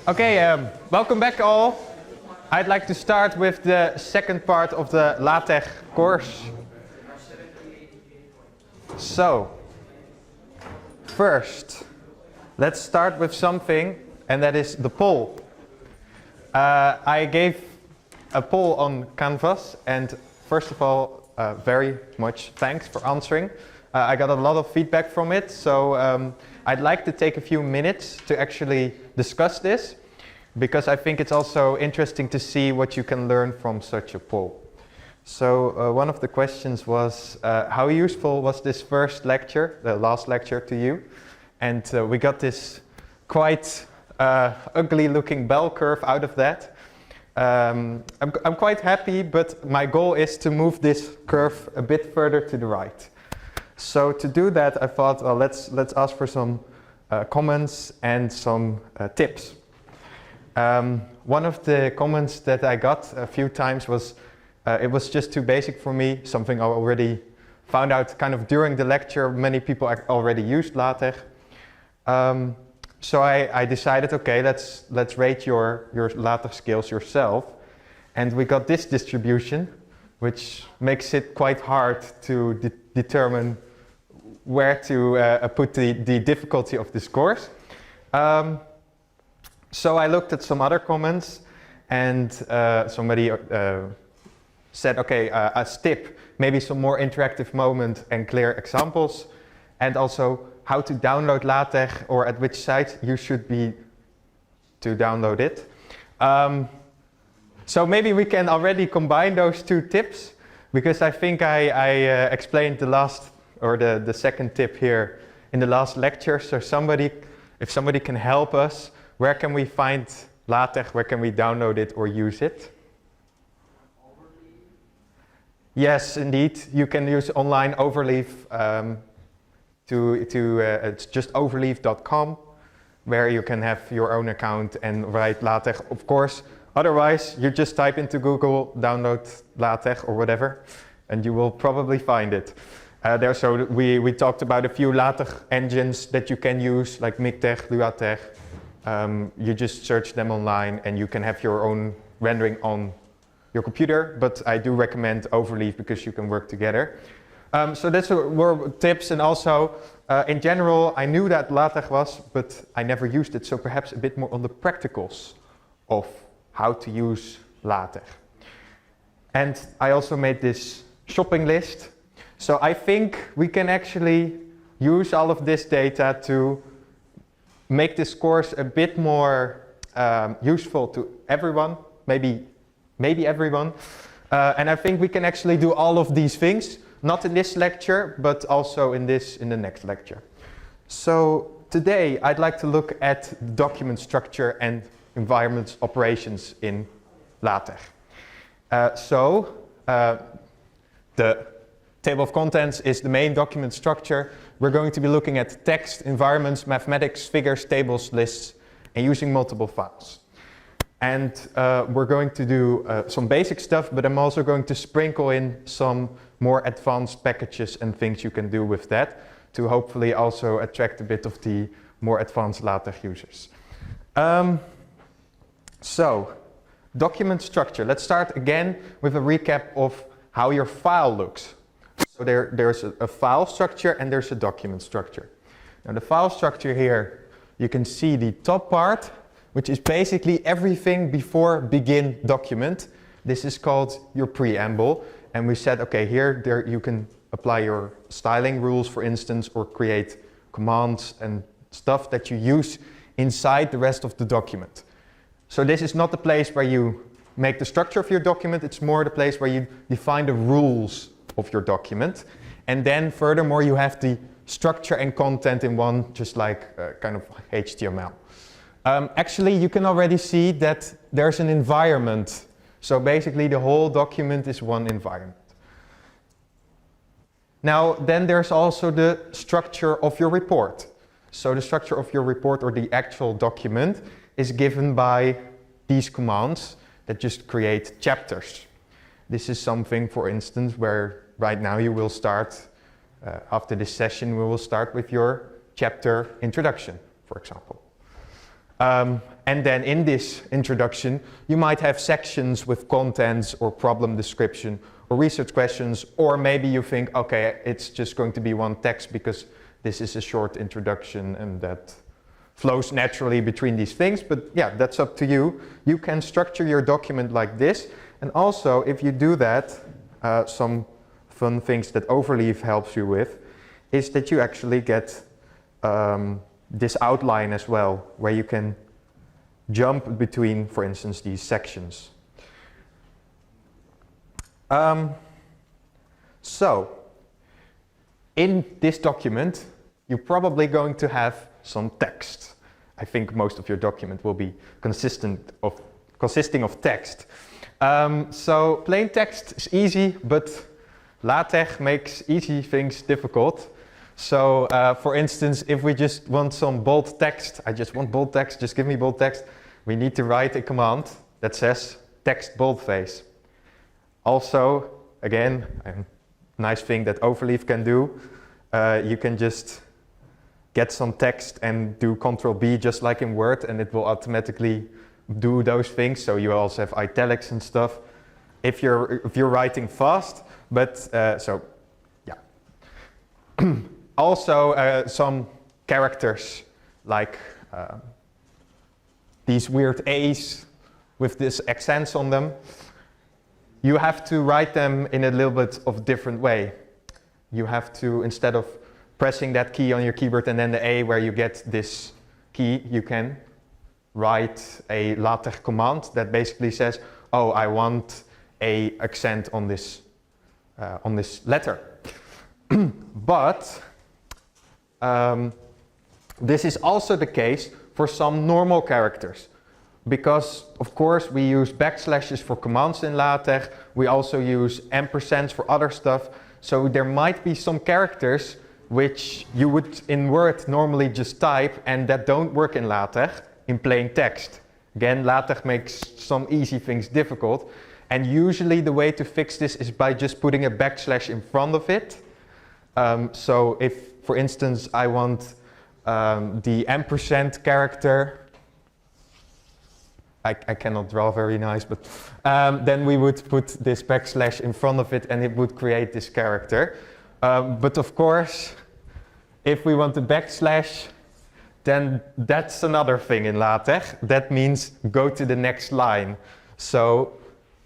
Okay, welcome back all. I'd like to start with the second part of the LaTeX course. So, first, let's start with something, and that is the poll. I gave a poll on Canvas, and first of all, very much thanks for answering. I got a lot of feedback from it, so I'd like to take a few minutes to actually discuss this, because I think it's also interesting to see what you can learn from such a poll. So one of the questions was, how useful was this first lecture, the last lecture, to you? And we got this quite ugly looking bell curve out of that. I'm quite happy, but my goal is to move this curve a bit further to the right. So to do that, I thought, well, let's ask for some comments and some tips. One of the comments that I got a few times was, it was just too basic for me, something I already found out kind of during the lecture. Many people already used LaTeX. So I decided, okay, let's rate your LaTeX skills yourself. And we got this distribution, which makes it quite hard to determine where to put the difficulty of this course. So I looked at some other comments, and somebody said, okay, as tip, maybe some more interactive moment and clear examples, and also how to download LaTeX, or at which site you should be to download it. So maybe we can already combine those two tips, because I think I explained the last, or the second tip here in the last lecture. So if somebody can help us, where can we find LaTeX? Where can we download it or use it? Overleaf. Yes, indeed. You can use online Overleaf. It's just overleaf.com, where you can have your own account and write LaTeX, of course. Otherwise, you just type into Google, download LaTeX or whatever, and you will probably find it. So we talked about a few LaTeX engines that you can use, like MikTeX, LuaTeX. You just search them online, and you can have your own rendering on your computer, but I do recommend Overleaf because you can work together. So that's were tips, and also in general I knew that LaTeX was, but I never used it, so perhaps a bit more on the practicals of how to use LaTeX. And I also made this shopping list, so I think we can actually use all of this data to make this course a bit more useful to everyone, maybe everyone. And I think we can actually do all of these things, not in this lecture, but also in the next lecture. So today I'd like to look at document structure and environment operations in LaTeX. The table of contents is the main document structure. We're going to be looking at text, environments, mathematics, figures, tables, lists, and using multiple files. And we're going to do some basic stuff, but I'm also going to sprinkle in some more advanced packages and things you can do with that to hopefully also attract a bit of the more advanced LaTeX users. So, document structure. Let's start again with a recap of how your file looks. So there's a file structure and there's a document structure. Now the file structure here, you can see the top part, which is basically everything before begin document. This is called your preamble. And we said, okay, there you can apply your styling rules, for instance, or create commands and stuff that you use inside the rest of the document. So this is not the place where you make the structure of your document, it's more the place where you define the rules of your document. And then furthermore, you have the structure and content in one, just like kind of HTML. Actually, you can already see that there's an environment. So basically the whole document is one environment. Now, then there's also the structure of your report. So the structure of your report, or the actual document, is given by these commands that just create chapters. This is something, for instance, where right now you will start, after this session, we will start with your chapter introduction, for example. And then in this introduction, you might have sections with contents or problem description or research questions, or maybe you think, okay, it's just going to be one text because this is a short introduction and that flows naturally between these things. But yeah, that's up to you. You can structure your document like this. And also, if you do that, some fun things that Overleaf helps you with is that you actually get this outline as well, where you can jump between, for instance, these sections. So, in this document, you're probably going to have some text. I think most of your document will be consisting of text. So plain text is easy, but LaTeX makes easy things difficult. So for instance, if we just want some bold text, I just want bold text, just give me bold text, we need to write a command that says text boldface. Also, again, a nice thing that Overleaf can do, you can just get some text and do Ctrl-B just like in Word, and it will automatically do those things. So you also have italics and stuff if you're writing fast. But so yeah. Also some characters like these weird A's with this accents on them. You have to write them in a little bit of a different way. You have to, instead of pressing that key on your keyboard and then the A where you get this key, you can write a LaTeX command that basically says, oh, I want a accent on this letter. But this is also the case for some normal characters. Because, of course, we use backslashes for commands in LaTeX. We also use ampersands for other stuff. So there might be some characters which you would in Word normally just type and that don't work in LaTeX in plain text. Again, LaTeX makes some easy things difficult. And usually the way to fix this is by just putting a backslash in front of it. So if, for instance, I want the ampersand character, I cannot draw very nice, but then we would put this backslash in front of it and it would create this character. But of course, if we want the backslash, then that's another thing in LaTeX. That means go to the next line. So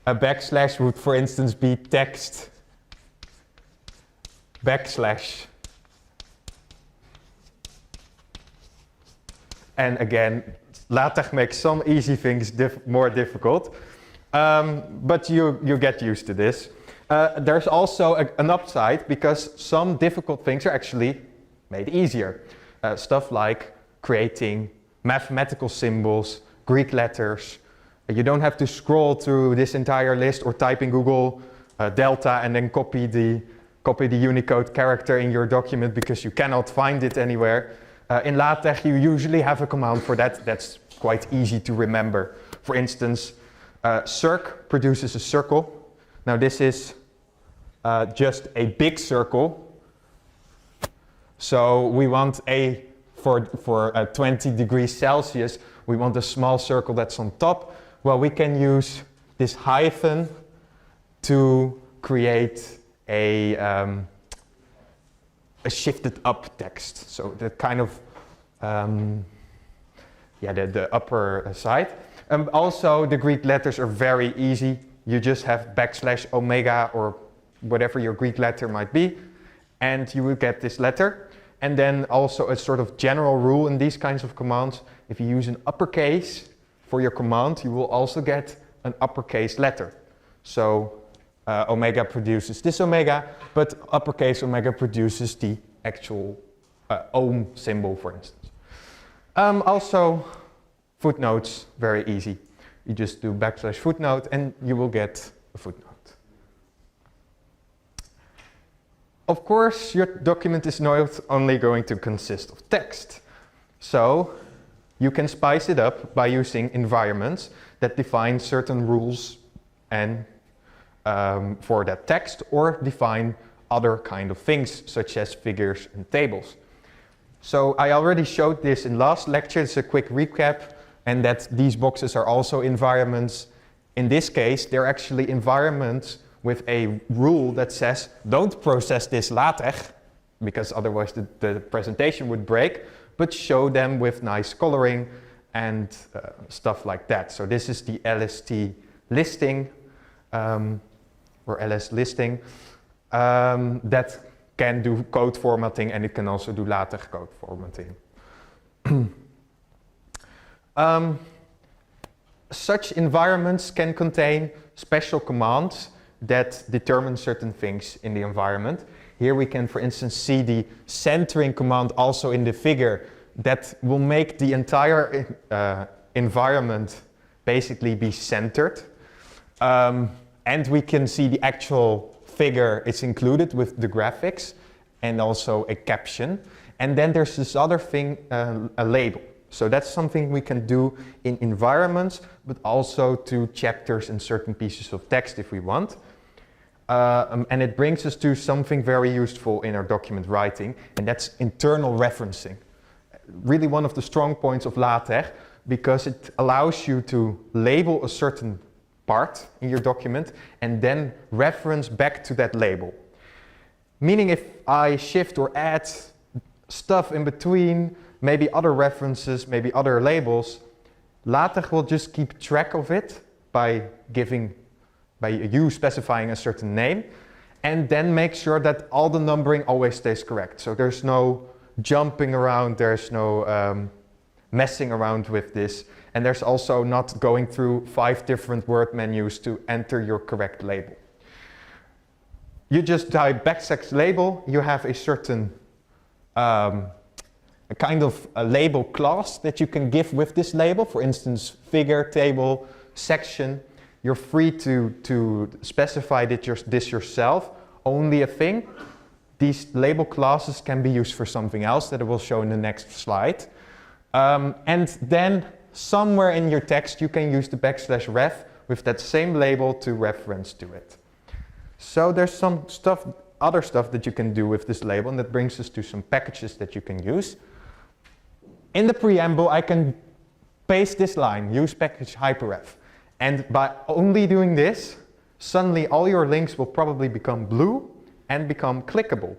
a backslash would, for instance, be text backslash. And again, LaTeX makes some easy things more difficult, but you get used to this. There's also an upside because some difficult things are actually made easier. Stuff like creating mathematical symbols, Greek letters. You don't have to scroll through this entire list or type in Google delta and then copy the Unicode character in your document because you cannot find it anywhere. In LaTeX, you usually have a command for that. That's quite easy to remember. For instance, circ produces a circle. Now this is just a big circle. So we want for 20 degrees Celsius, we want a small circle that's on top. Well, we can use this hyphen to create a shifted up text. So the kind of, the upper side. Also, the Greek letters are very easy. You just have backslash omega or whatever your Greek letter might be, and you will get this letter. And then also a sort of general rule in these kinds of commands, if you use an uppercase for your command, you will also get an uppercase letter. So omega produces this omega, but uppercase omega produces the actual ohm symbol, for instance. Also, footnotes, very easy. You just do backslash footnote and you will get a footnote. Of course, your document is not only going to consist of text. So you can spice it up by using environments that define certain rules and for that text, or define other kind of things such as figures and tables. So I already showed this in last lecture. It's a quick recap. and that these boxes are also environments. In this case, they're actually environments with a rule that says don't process this LaTeX, because otherwise the presentation would break, but show them with nice coloring and stuff like that. So this is the LST listing, or LS listing, that can do code formatting, and it can also do LaTeX code formatting. Such environments can contain special commands that determine certain things in the environment. Here we can, for instance, see the centering command also in the figure that will make the entire environment basically be centered. And we can see the actual figure is included with the graphics and also a caption. And then there's this other thing, a label. So that's something we can do in environments, but also to chapters and certain pieces of text if we want. And it brings us to something very useful in our document writing, and that's internal referencing. Really one of the strong points of LaTeX, because it allows you to label a certain part in your document and then reference back to that label. Meaning if I shift or add stuff in between, maybe other references, maybe other labels, LaTeX will just keep track of it by you specifying a certain name, and then make sure that all the numbering always stays correct. So there's no jumping around, there's no messing around with this, and there's also not going through 5 different word menus to enter your correct label. You just type \label, you have a certain a kind of a label class that you can give with this label, for instance, figure, table, section. You're free to specify this yourself, only a thing. These label classes can be used for something else that I will show in the next slide. And then somewhere in your text you can use the \ref with that same label to reference to it. So there's some other stuff that you can do with this label, and that brings us to some packages that you can use. In the preamble I can paste this line, use package hyperref. And by only doing this, suddenly all your links will probably become blue and become clickable.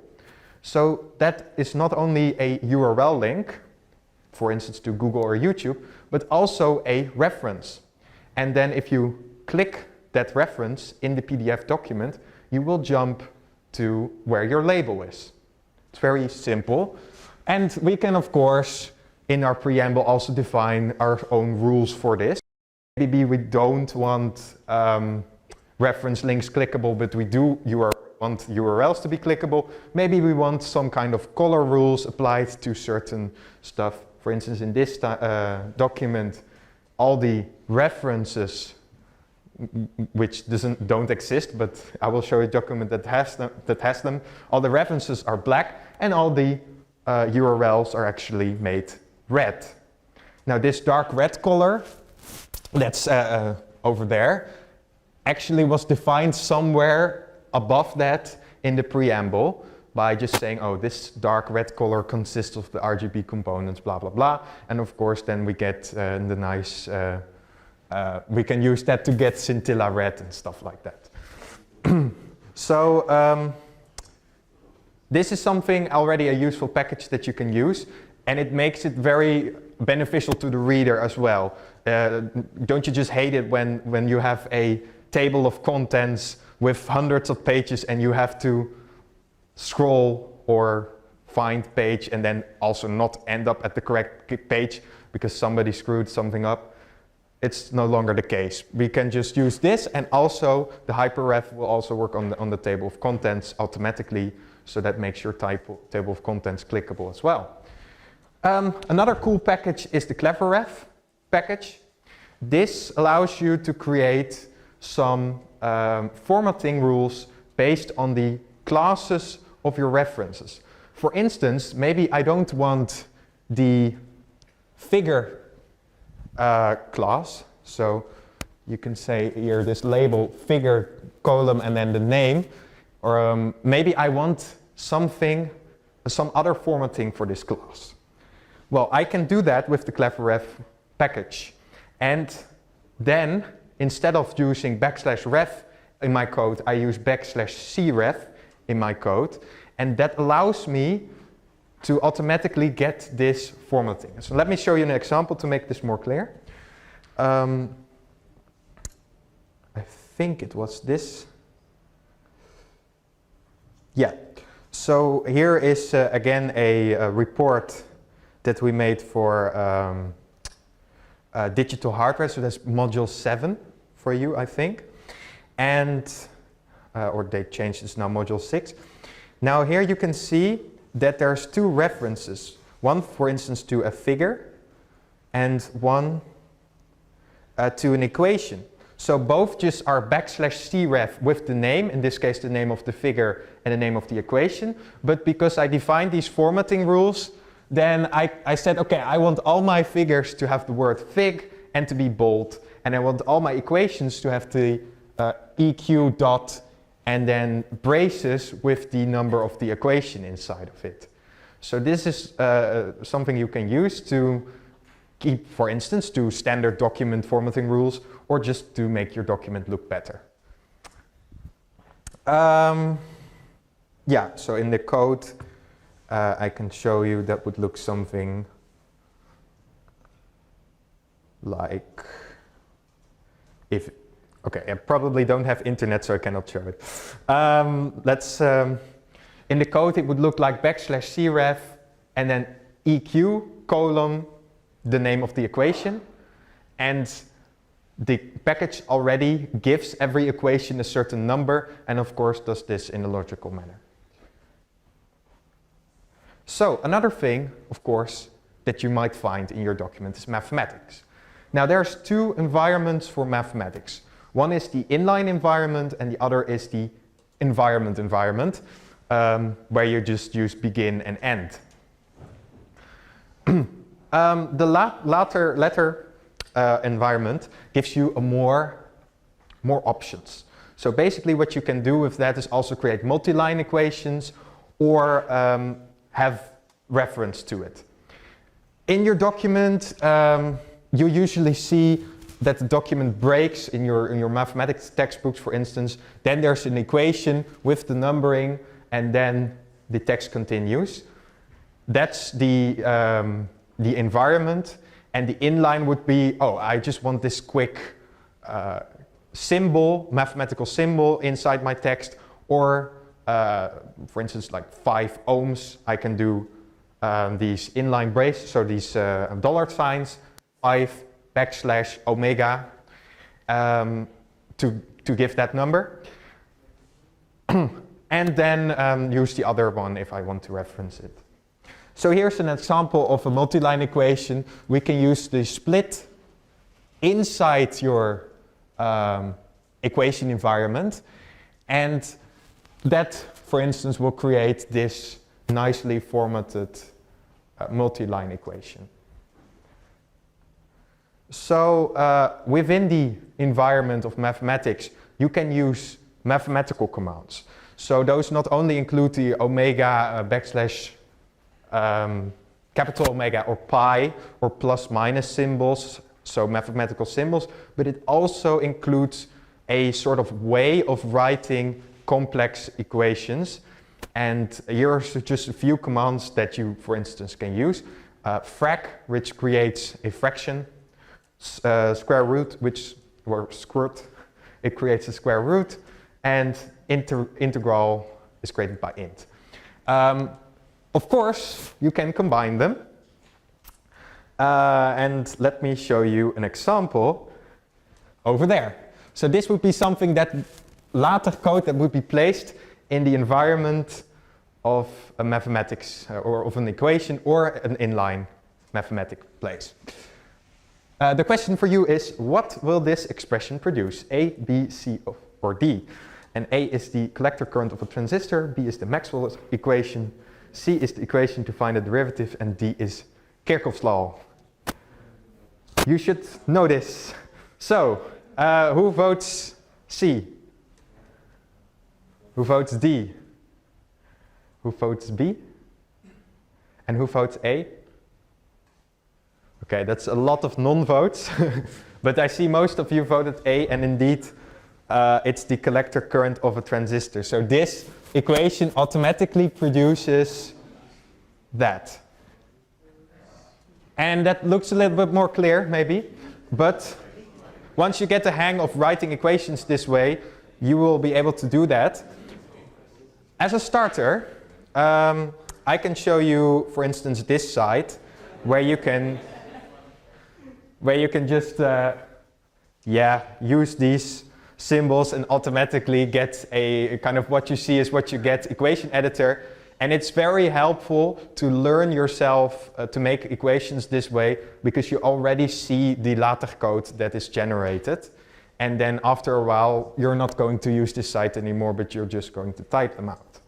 So that is not only a URL link, for instance to Google or YouTube, but also a reference. And then if you click that reference in the PDF document, you will jump to where your label is. It's very simple. And we can, of course, in our preamble also define our own rules for this. Maybe we don't want reference links clickable, but we do want URLs to be clickable. Maybe we want some kind of color rules applied to certain stuff. For instance, in this document, all the references which don't exist, but I will show you a document that has them. All the references are black, and all the URLs are actually made red. Now this dark red color that's over there actually was defined somewhere above that in the preamble by just saying, oh, this dark red color consists of the RGB components, blah, blah, blah. And of course, then we get the nice, we can use that to get scintilla red and stuff like that. So this is something already a useful package that you can use, and it makes it very beneficial to the reader as well. Don't you just hate it when you have a table of contents with hundreds of pages and you have to scroll or find page and then also not end up at the correct page because somebody screwed something up? It's no longer the case. We can just use this, and also the hyperref will also work on the table of contents automatically, so that makes your table of contents clickable as well. Another cool package is the cleverref package. This allows you to create some formatting rules based on the classes of your references. For instance, maybe I don't want the figure class, so you can say here this label figure column and then the name, or maybe I want some other formatting for this class. Well, I can do that with the cleverref package. And then, instead of using \ref in my code, I use \cref in my code. And that allows me to automatically get this formatting. So let me show you an example to make this more clear. I think it was this. Yeah. So here is again a report that we made for digital hardware. So that's module 7 for you, I think. And, or they changed, it's now module 6. Now here you can see that there's 2 references. One, for instance, to a figure and one to an equation. So both just are \cref with the name, in this case the name of the figure and the name of the equation. But because I defined these formatting rules, then I said, okay, I want all my figures to have the word fig and to be bold. And I want all my equations to have the EQ dot and then braces with the number of the equation inside of it. So this is something you can use to keep, for instance, to standard document formatting rules, or just to make your document look better. Yeah, so in the code, I can show you that would look something like, if, okay, I probably don't have internet, so I cannot show it. In the code, it would look like \cref and then EQ colon the name of the equation. And the package already gives every equation a certain number, and of course does this in a logical manner. So another thing, of course, that you might find in your document is mathematics. Now there's 2 environments for mathematics. One is the inline environment and the other is the environment where you just use begin and end. The latter environment gives you more options. So basically what you can do with that is also create multi-line equations or have reference to it. In your document, you usually see that the document breaks in your mathematics textbooks, for instance. Then there's an equation with the numbering, and then the text continues. That's the environment, and the inline would be, oh, I just want this quick symbol, mathematical symbol inside my text, or for instance, like 5 ohms, I can do these inline braces, so these dollar signs, 5 / omega, to give that number. And then use the other one if I want to reference it. So here's an example of a multi-line equation. We can use the split inside your equation environment, and that, for instance, will create this nicely formatted multi-line equation. So within the environment of mathematics, you can use mathematical commands. So those not only include the omega capital Omega or pi or plus minus symbols, so mathematical symbols, but it also includes a sort of way of writing complex equations. And here are just a few commands that you, for instance, can use. Frac, which creates a fraction. Square root, or squirt, it creates a square root. And integral is created by int. Of course, you can combine them. And let me show you an example over there. So this would be something that later code that would be placed in the environment of a mathematics or of an equation or an inline mathematic place. The question for you is, what will this expression produce? A, B, C, or D? And A is the collector current of a transistor, B is the Maxwell equation, C is the equation to find a derivative, and D is Kirchhoff's law. You should know this. So, who votes C? Who votes D? Who votes B? And who votes A? Okay, that's a lot of non-votes, but I see most of you voted A, and indeed it's the collector current of a transistor. So this equation automatically produces that. And that looks a little bit more clear, maybe, but once you get the hang of writing equations this way, you will be able to do that. As a starter, I can show you, for instance, this side, where you can just use these symbols and automatically get a kind of what you see is what you get equation editor. And it's very helpful to learn yourself to make equations this way, because you already see the LaTeX code that is generated. And then after a while, you're not going to use this site anymore, but you're just going to type them out.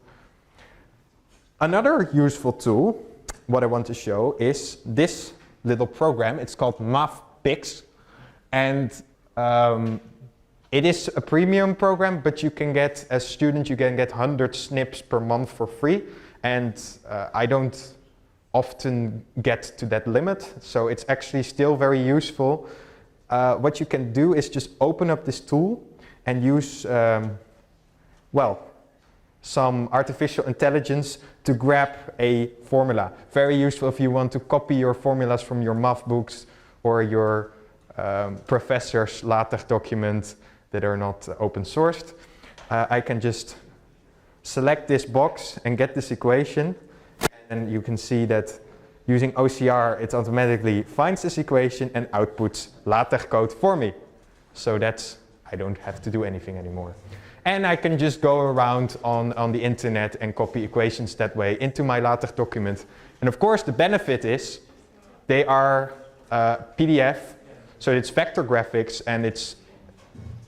Another useful tool, what I want to show, is this little program. It's called MathPix. And it is a premium program, but you can get, as a student, you can get 100 snips per month for free. And I don't often get to that limit, so it's actually still very useful. What you can do is just open up this tool and use, some artificial intelligence to grab a formula. Very useful if you want to copy your formulas from your math books or your professor's LaTeX document that are not open sourced. I can just select this box and get this equation, and you can see that using OCR it automatically finds this equation and outputs LaTeX code for me. So that's, I don't have to do anything anymore. And I can just go around on the internet and copy equations that way into my LaTeX document. And of course the benefit is they are PDF, so it's vector graphics, and it's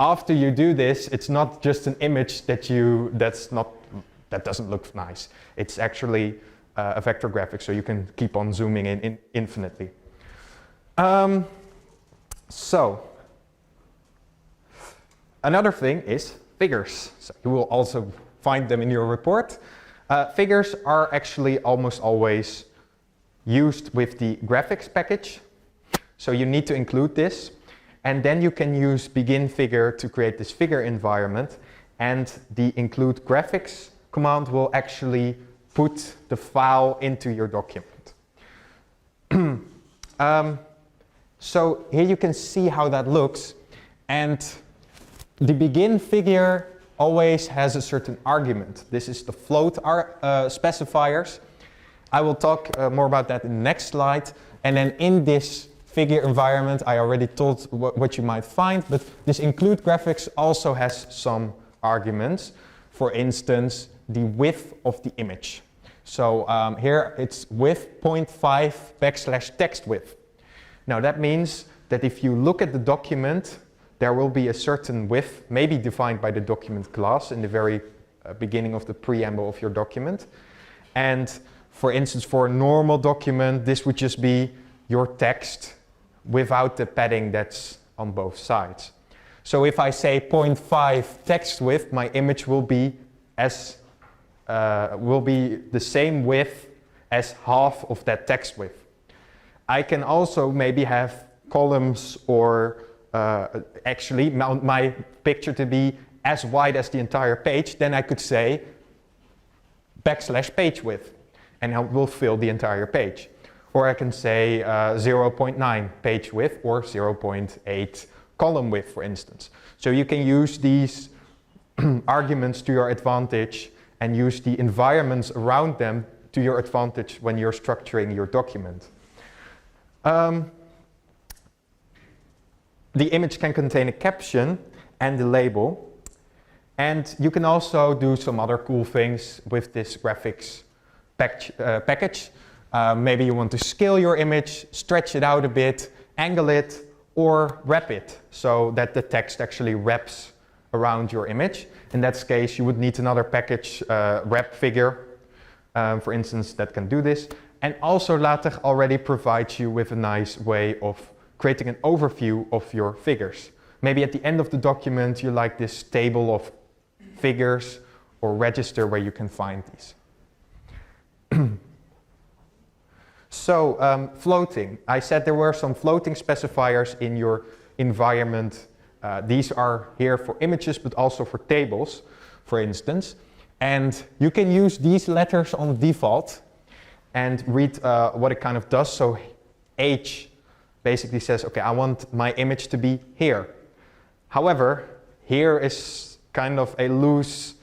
after you do this, it's not just an image that doesn't look nice. It's actually a vector graphic, so you can keep on zooming in infinitely. So another thing is figures. So you will also find them in your report. Figures are actually almost always used with the graphics package. So you need to include this. And then you can use begin figure to create this figure environment. And the include graphics command will actually put the file into your document. So here you can see how that looks. And the begin figure always has a certain argument. This is the float specifiers. I will talk more about that in the next slide. And then in this figure environment, I already told what you might find, but this include graphics also has some arguments. For instance, the width of the image. So here it's width 0.5 / text width. Now that means that if you look at the document, there will be a certain width, maybe defined by the document class in the very beginning of the preamble of your document. And for instance, for a normal document, this would just be your text without the padding that's on both sides. So if I say 0.5 text width, my image will be the same width as half of that text width. I can also maybe have columns or actually my picture to be as wide as the entire page. Then I could say / page width, and it will fill the entire page. Or I can say 0.9 page width or 0.8 column width, for instance. So you can use these arguments to your advantage and use the environments around them to your advantage when you're structuring your document. The image can contain a caption and a label. And you can also do some other cool things with this graphics package. Maybe you want to scale your image, stretch it out a bit, angle it, or wrap it so that the text actually wraps around your image. In that case, you would need another package, wrap figure, for instance, that can do this. And also LaTeX already provides you with a nice way of creating an overview of your figures. Maybe at the end of the document, you like this table of figures or register where you can find these. So floating. I said there were some floating specifiers in your environment. These are here for images, but also for tables, for instance. And you can use these letters on default and read what it kind of does. So H basically says, okay, I want my image to be here. However, here is kind of a loose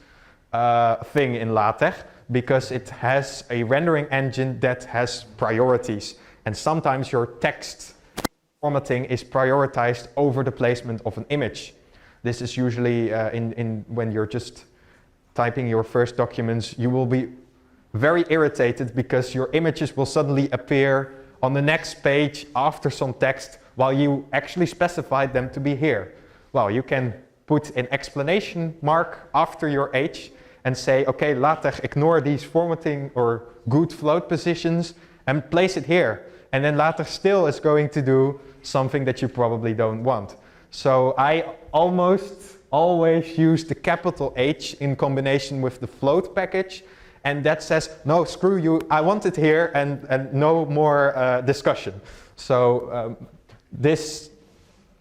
thing in LaTeX because it has a rendering engine that has priorities. And sometimes your text formatting is prioritized over the placement of an image. This is usually when you're just typing your first documents, you will be very irritated because your images will suddenly appear on the next page after some text while you actually specified them to be here. Well, you can put an exclamation mark after your H and say, okay, LaTeX, ignore these formatting or good float positions and place it here. And then LaTeX still is going to do something that you probably don't want. So I almost always use the capital H in combination with the float package. And that says, no, screw you, I want it here and no more discussion. So this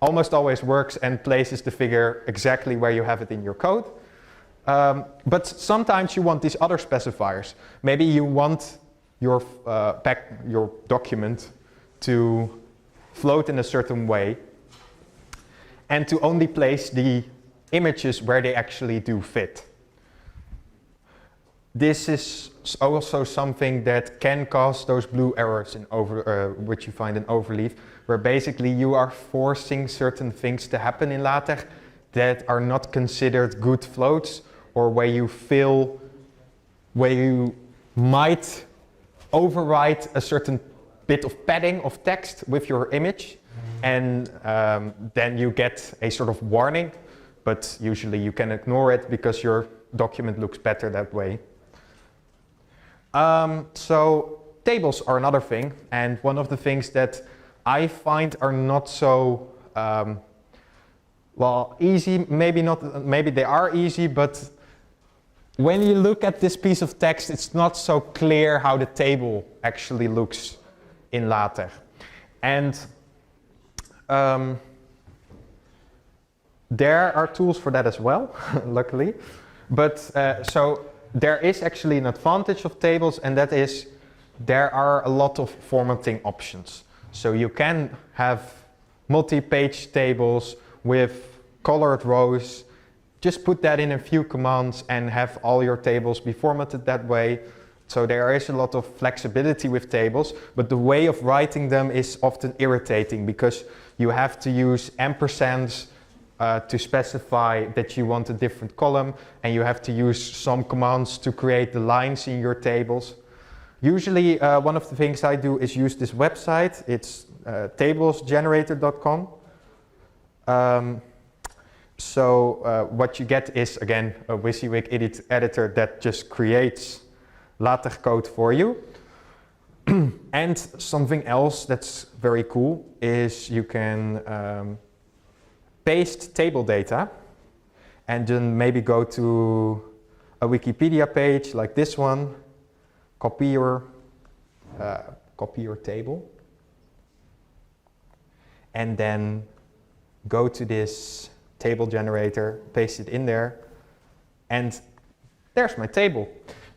almost always works and places the figure exactly where you have it in your code. But sometimes you want these other specifiers. Maybe you want your document to float in a certain way and to only place the images where they actually do fit. This is also something that can cause those blue errors in which you find in overleaf, where basically you are forcing certain things to happen in LaTeX that are not considered good floats, or where you might override a certain bit of padding of text with your image, and then you get a sort of warning, but usually you can ignore it because your document looks better that way. So tables are another thing, and one of the things that I find are not so well easy. Maybe they are easy, but when you look at this piece of text, it's not so clear how the table actually looks in LaTeX. And there are tools for that as well, luckily. But so there is actually an advantage of tables, and that is there are a lot of formatting options. So you can have multi-page tables with colored rows. Just put that in a few commands and have all your tables be formatted that way. So there is a lot of flexibility with tables, but the way of writing them is often irritating because you have to use ampersands to specify that you want a different column, and you have to use some commands to create the lines in your tables. Usually one of the things I do is use this website. It's tablesgenerator.com. So what you get is, again, a WYSIWYG editor that just creates LaTeX code for you. And something else that's very cool is you can paste table data and then maybe go to a Wikipedia page like this one, copy your table, and then go to this table generator, paste it in there, and there's my table.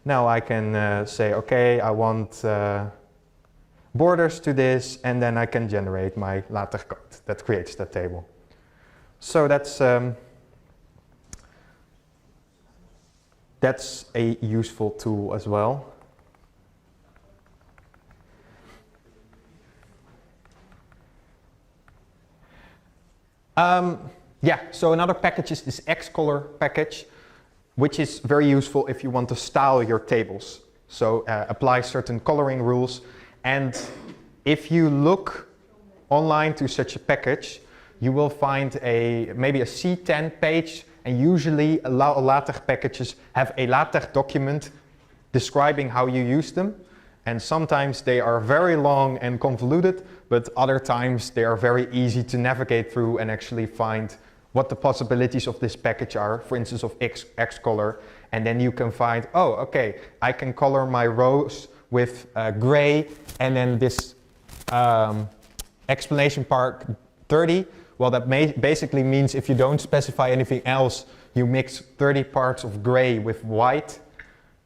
Now I can say, okay, I want borders to this, and then I can generate my LaTeX code that creates that table. So that's a useful tool as well. Yeah, so another package is this Xcolor package, which is very useful if you want to style your tables. So apply certain coloring rules, and if you look online to such a package, you will find maybe a C10 page, and usually LaTeX packages have a LaTeX document describing how you use them. And sometimes they are very long and convoluted, but other times they are very easy to navigate through and actually find what the possibilities of this package are, for instance of Xcolor. And then you can find, oh, okay, I can color my rows with gray, and then this explanation part 30. Well, that basically means if you don't specify anything else, you mix 30 parts of gray with white,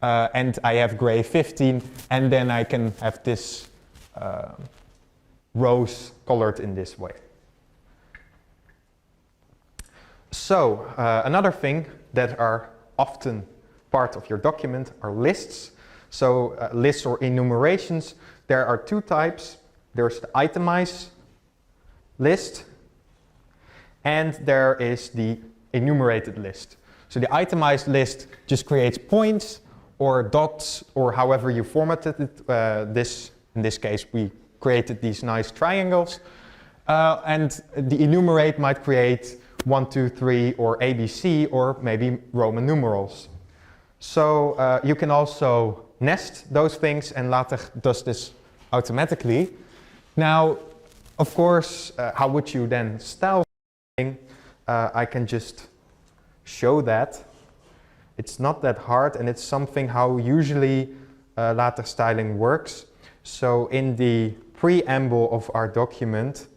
and I have gray 15, and then I can have this rows colored in this way. So another thing that are often part of your document are lists. So lists or enumerations, there are two types. There's the itemized list, and there is the enumerated list. So the itemized list just creates points or dots or however you formatted it. In this case, we created these nice triangles. And the enumerate might create 1, 2, 3 or ABC or maybe Roman numerals. So you can also nest those things, and LaTeX does this automatically. Now, of course, how would you then style something? I can just show that. It's not that hard, and it's something how usually LaTeX styling works. So in the preamble of our document,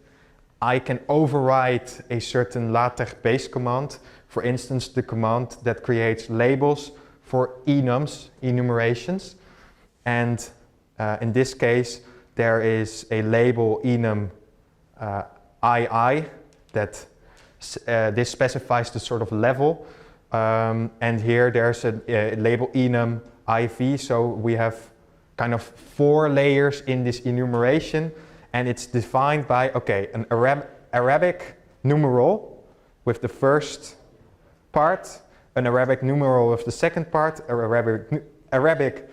I can override a certain LaTeX base command. For instance, the command that creates labels for enums, enumerations. And in this case, there is a label enum II that this specifies the sort of level. And here there's a label enum IV, so we have kind of 4 layers in this enumeration, and it's defined by, okay, an Arabic numeral with the first part, an Arabic numeral with the second part, an Arabic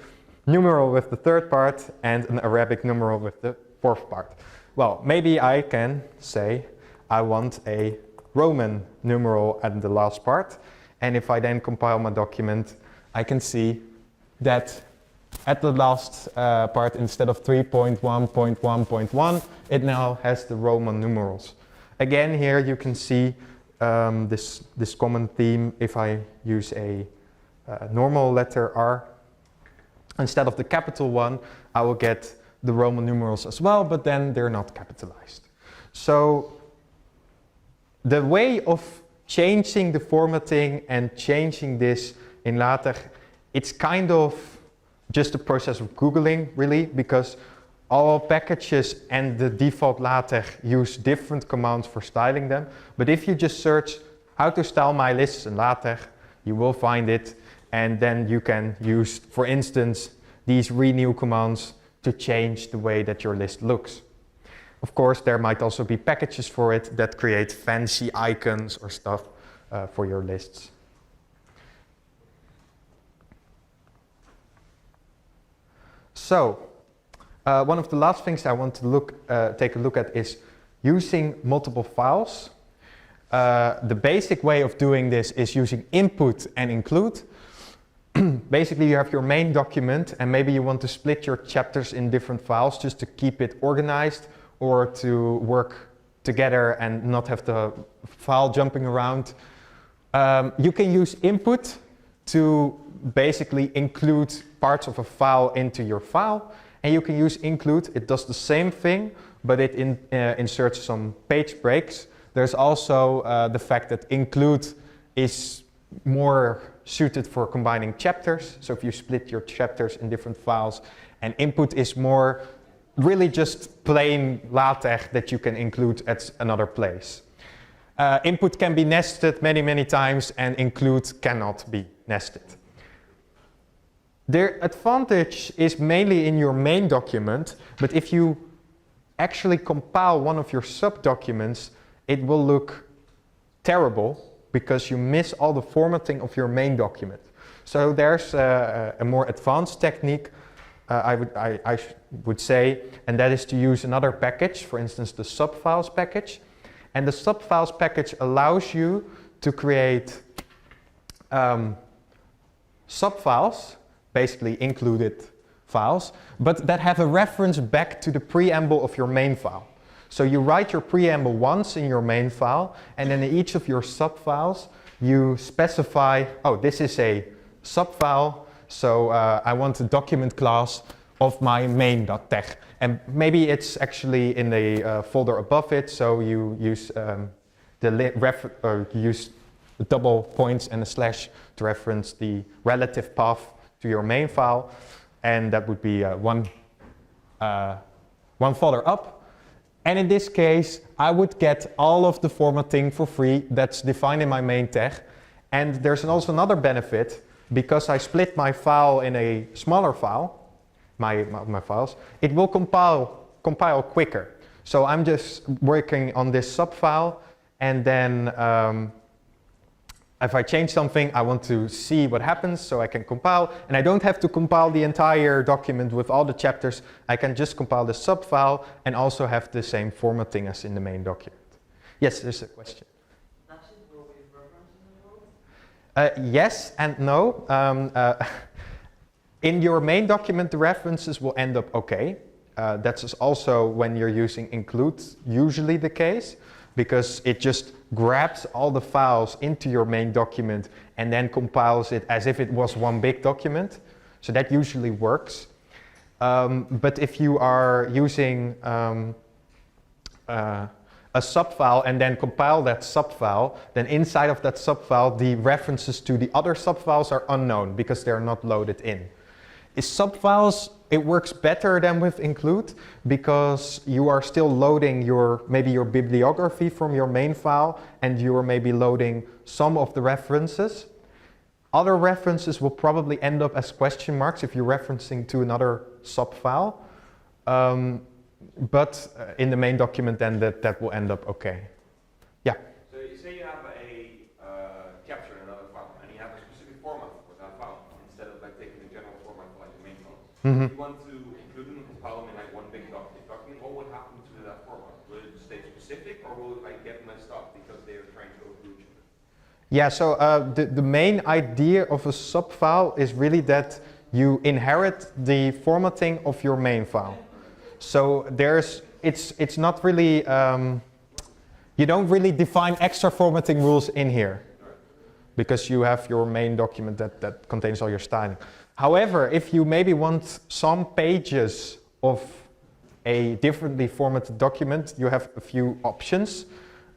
numeral with the third part, and an Arabic numeral with the fourth part. Well, maybe I can say I want a Roman numeral at the last part, and if I then compile my document, I can see that at the last part, instead of 3.1.1.1, it now has the Roman numerals. Again, here you can see this common theme. If I use a normal letter R, instead of the capital one, I will get the Roman numerals as well, but then they're not capitalized. So the way of changing the formatting and changing this in LaTeX, it's kind of just a process of Googling, really, because all packages and the default LaTeX use different commands for styling them. But if you just search how to style my lists in LaTeX, you will find it, and then you can use, for instance, these renew commands to change the way that your list looks. Of course, there might also be packages for it that create fancy icons or stuff for your lists. So, one of the last things I want to take a look at is using multiple files. The basic way of doing this is using input and include. Basically, you have your main document, and maybe you want to split your chapters in different files just to keep it organized or to work together and not have the file jumping around. You can use input to basically include parts of a file into your file, and you can use include. It does the same thing, but it inserts some page breaks. There's also the fact that include is more suited for combining chapters, so if you split your chapters in different files, and input is more really just plain LaTeX that you can include at another place. Input can be nested many times, and include cannot be nested. Their advantage is mainly in your main document, but if you actually compile one of your sub-documents, it will look terrible because you miss all the formatting of your main document. So there's a more advanced technique, I would say, and that is to use another package, for instance the subfiles package. And the subfiles package allows you to create subfiles, basically included files, but that have a reference back to the preamble of your main file. So you write your preamble once in your main file, and then in each of your subfiles you specify, oh, this is a subfile, so I want a document class of my main.tech. And maybe it's actually in the folder above it, so you use use double points and a slash to reference the relative path to your main file, and that would be one folder up. And in this case, I would get all of the formatting for free that's defined in my main tag. And there's also another benefit, because I split my file in a smaller file, my files, it will compile quicker. So I'm just working on this subfile, and then if I change something, I want to see what happens, so I can compile. And I don't have to compile the entire document with all the chapters. I can just compile the subfile and also have the same formatting as in the main document. Yes, there's a question. Yes and no. In your main document, the references will end up okay. That's also when you're using include usually the case, because it just grabs all the files into your main document and then compiles it as if it was one big document. So that usually works. But if you are using a subfile and then compile that subfile, then inside of that subfile, the references to the other subfiles are unknown because they're not loaded in. Is subfiles, it works better than with include, because you are still loading maybe your bibliography from your main file, and you are maybe loading some of the references. Other references will probably end up as question marks if you're referencing to another subfile. But in the main document, then that will end up okay. Yeah? So you say you have a capture in another file, and you have a specific format for that file, instead of like taking the general format for like the main file. If you want to include them and compile them in like one big document, what would happen to that format? Will it stay specific, or will it like get messed up because they are trying to include you? Yeah, so the main idea of a subfile is really that you inherit the formatting of your main file. So it's not really, you don't really define extra formatting rules in here, because you have your main document that contains all your styling. However, if you maybe want some pages of a differently formatted document, you have a few options.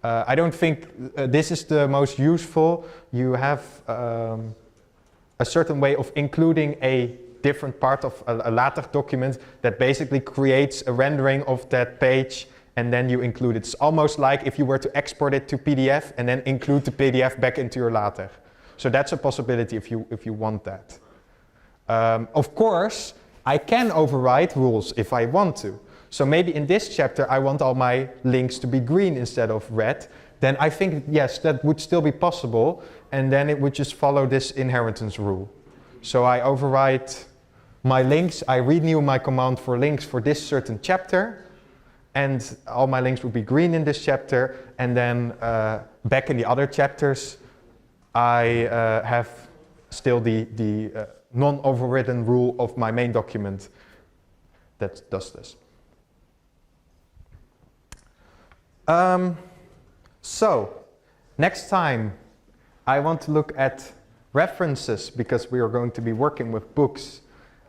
I don't think this is the most useful. You have a certain way of including a different part of a LaTeX document that basically creates a rendering of that page, and then you include it. It's almost like if you were to export it to PDF and then include the PDF back into your LaTeX. So that's a possibility if you want that. Of course, I can override rules if I want to. So maybe in this chapter I want all my links to be green instead of red. Then I think, yes, that would still be possible, and then it would just follow this inheritance rule. So I override my links, I renew my command for links for this certain chapter, and all my links would be green in this chapter, and then back in the other chapters I have still the non-overridden rule of my main document that does this. So, next time I want to look at references, because we are going to be working with books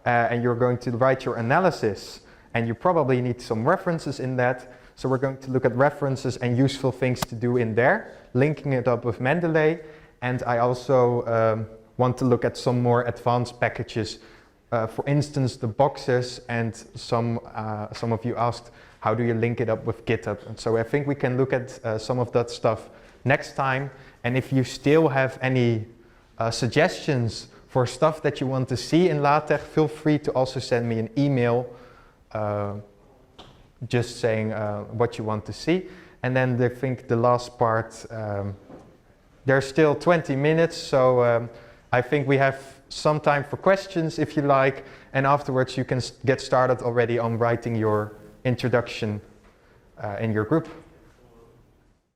and you're going to write your analysis, and you probably need some references in that. So we're going to look at references and useful things to do in there, linking it up with Mendeley. And I also want to look at some more advanced packages, for instance the boxes, and some of you asked, how do you link it up with GitHub? And so I think we can look at some of that stuff next time. And if you still have any suggestions for stuff that you want to see in LaTeX, feel free to also send me an email just saying what you want to see. And then I think the last part, there's still 20 minutes, so I think we have some time for questions if you like, and afterwards you can get started already on writing your introduction in your group.